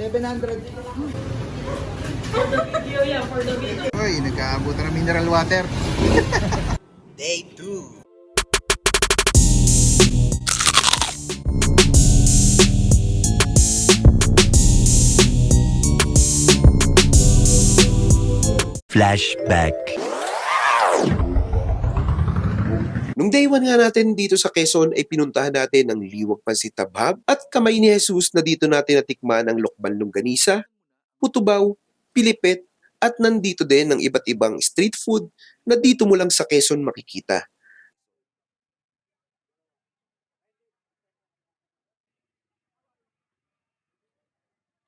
700. For the video yan, for the video. Uy, nagkaabutan ng mineral water. Day 2. Flashback. Nung day 1 nga natin dito sa Quezon ay pinuntahan natin ang Liwag Pansit Tabhab at Kamay ni Jesus na dito natin natikman ang Lokban Longganisa, Putubaw, Pilipit at nandito din ang iba't ibang street food na dito mo lang sa Quezon makikita.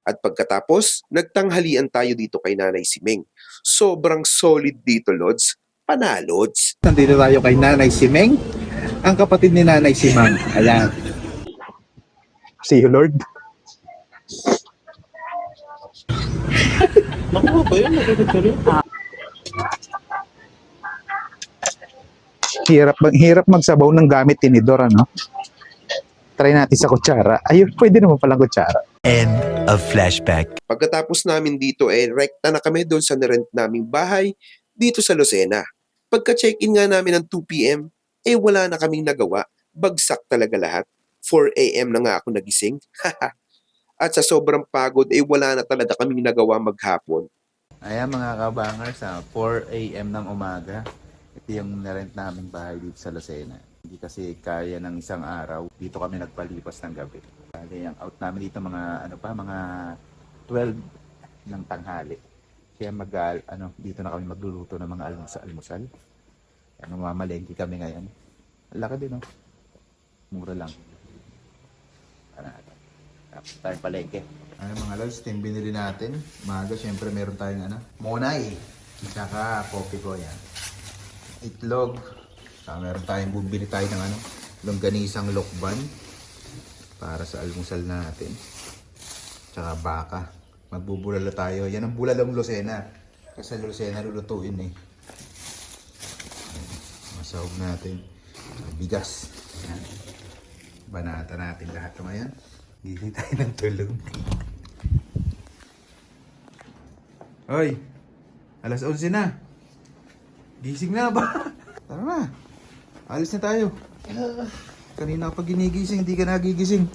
At pagkatapos, nagtanghalian tayo dito kay Nanay Simeng. Sobrang solid dito, Lods. Panalods. Nandito tayo kay Nanay Simeng, ang kapatid ni Nanay Simang. Ayan. See you, Lord. Nakuha ba yun? Hirap magsabaw ng gamit tinidor, ano? Try natin sa kutsara. Ayun, pwede naman palang kutsara. End of flashback. Pagkatapos namin dito rekta na kami doon sa nirent naming bahay dito sa Lucena. Pagka-check-in nga namin ng 2 p.m, wala na kaming nagawa. Bagsak talaga lahat. 4 a.m. na nga ako nagising. At sa sobrang pagod wala na talaga kaming nagawa maghapon. Ayan mga kabangers, 4 a.m. ng umaga. Ito yung nirent naming bahay dito sa Lucena. Hindi kasi kaya ng isang araw. Dito kami nagpalipas ng gabi. Bali, ang out namin dito mga mga 12 ng tanghali. Kaya dito na kami magluluto ng mga almusal. Kaya mamamalengke kami ngayon. Laki din, no? Mura lang. Tapos tayong palengke. Mga lods, ito yung binili natin. Maga, syempre meron tayong monay. Tsaka coffee ko, yan. Itlog. Saka meron tayong bumili tayo ng longganisang lokban para sa almusal natin. Tsaka baka. Magbubulalo tayo. Yan ang bulalong Lucena. Kasi Lucena lulutuin eh. Masahog natin. Bigas. Yan. Banata natin lahat ngayon. Gising tayo ng tulog. Hoy! Alas 11 na. Gising na ba? Tara na. Alis na tayo. Kanina pa ginigising, hindi ka nagigising.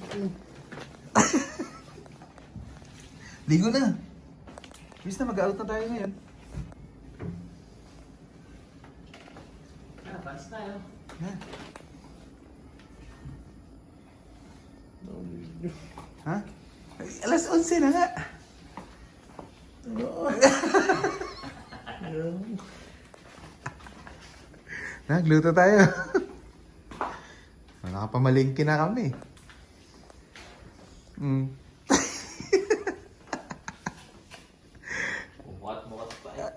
Ligo na. Bis na mag-out na tayo ngayon. Pass tayo. Ha? Ay, alas 11 na nga. Nagluto tayo. Nakapamalingki na kami. Mukat pa eh.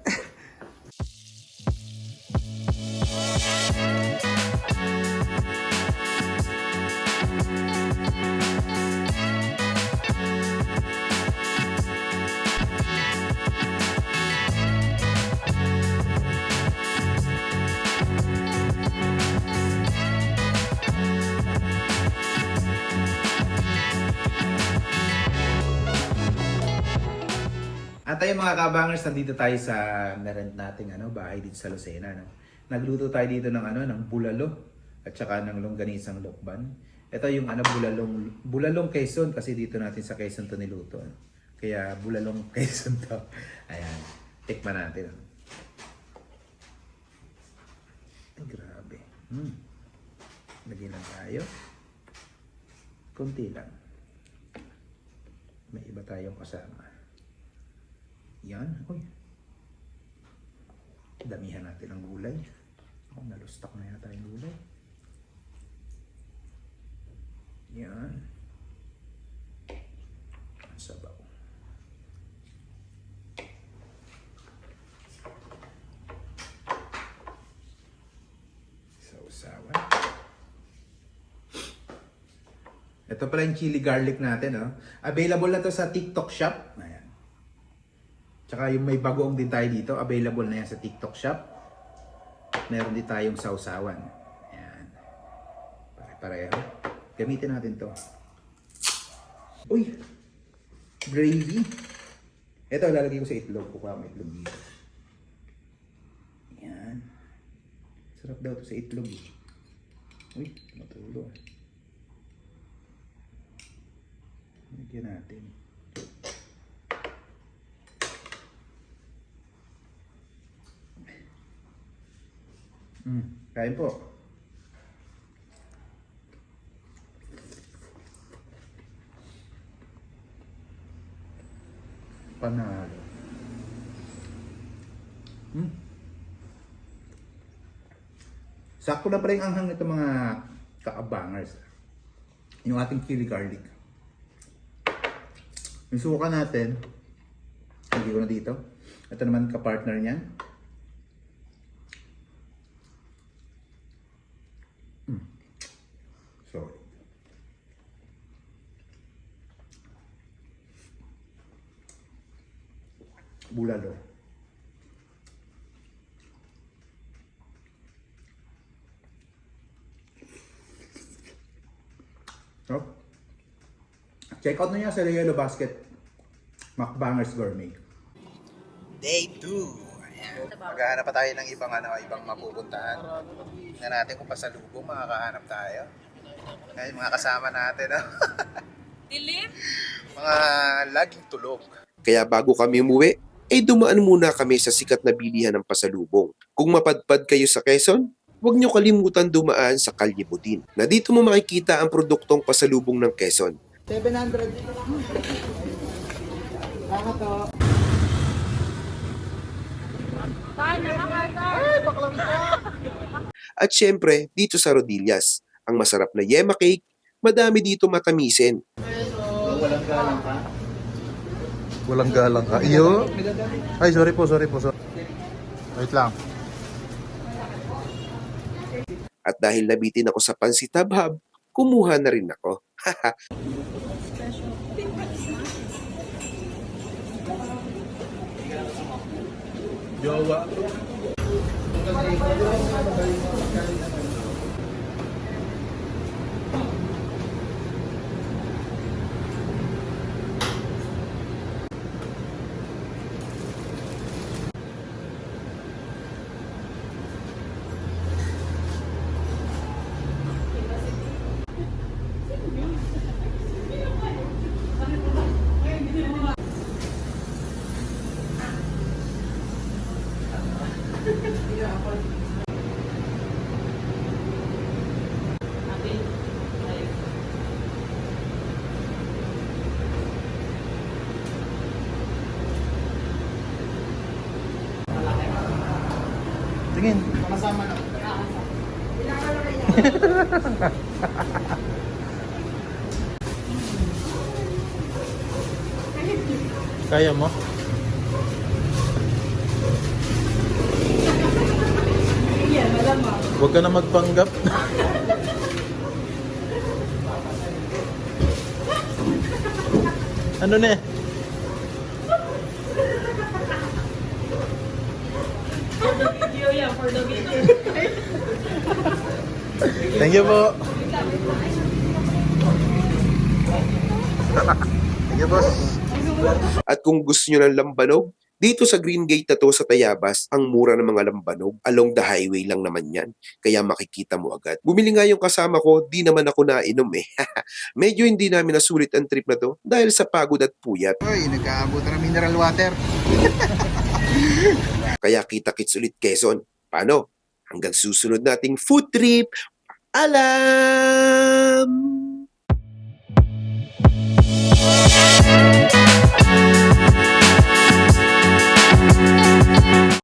At tayo mga kabangers, nandito tayo sa narent nating bahay dito sa Lucena. Nagluto tayo dito ng ng bulalo at saka ng longganisang lokban. Ito yung bulalong Quezon kasi dito natin sa Quezon to niluto. Kaya bulalong Quezon to. Ayan, tikman natin. Ay, grabe. Lagyan lang tayo. Kunti lang. May iba tayong kasama. Yan. Uy. Damihan natin ang gulay. Nalustak na yata yung gulay. Yan. Ang sabaw. Sausawan. Ito pala yung chili garlic natin. Available na to sa TikTok shop. Ayan. Tsaka yung may bagoong din tayo dito, available na yan sa TikTok shop. Meron din tayong sausawan. Ayan. Pare-pareho. Gamitin natin to. Uy! gravy. Ito, lalagay ko sa itlog. Kukuha ko itlog dito. Yan. Sarap daw to sa itlog. Uy, matulo. Lagyan natin. Kain po. Panalo. Sakto na pa rin ang anghang nito mga kaabangers. Yung ating chili garlic. Yung suka natin, hindi ko na dito. Ito naman ka-partner niyan. Sorry. Bulalo. So, check out na niya sa Yellow Basket Mukbangers Gourmet. Day 2. Maghahanap pa tayo ng ibang mapupuntahan. Tingnan natin kung pasalubong makakahanap tayo. Ngayon mga kasama natin, Dilim? mga laging tulog. Kaya bago kami umuwi, ay dumaan muna kami sa sikat na bilihan ng pasalubong. Kung mapadpad kayo sa Quezon, huwag niyo kalimutan dumaan sa Calle Budin, na dito mo makikita ang produktong pasalubong ng Quezon. 700. At syempre, dito sa Rodillas, ang masarap na yema cake, madami dito matamisin. Walang galang ka? Walang galang ka. Iyo? Ay, sorry po. Wait lang. At dahil nabitin ako sa pansit habhab, kumuha na rin ako. Jowa. Tingin. Makasama na. Kaya mo? Yan, malamang. Huwag ka na magpanggap. Ano na eh? For the video yan, for the video. Thank you po. Thank you, boss. At kung gusto nyo ng lambanog, dito sa Green Gate na to sa Tayabas, ang mura ng mga lambanog. Along the highway lang naman yan. Kaya makikita mo agad. Bumili nga yung kasama ko, di naman ako nainom eh. Medyo hindi namin nasulit ang trip na to dahil sa pagod at puyat. Uy, nagkaabutan ng mineral water. Kaya kita-kits ulit Quezon. Paano? Hanggang susunod nating food trip. Alam!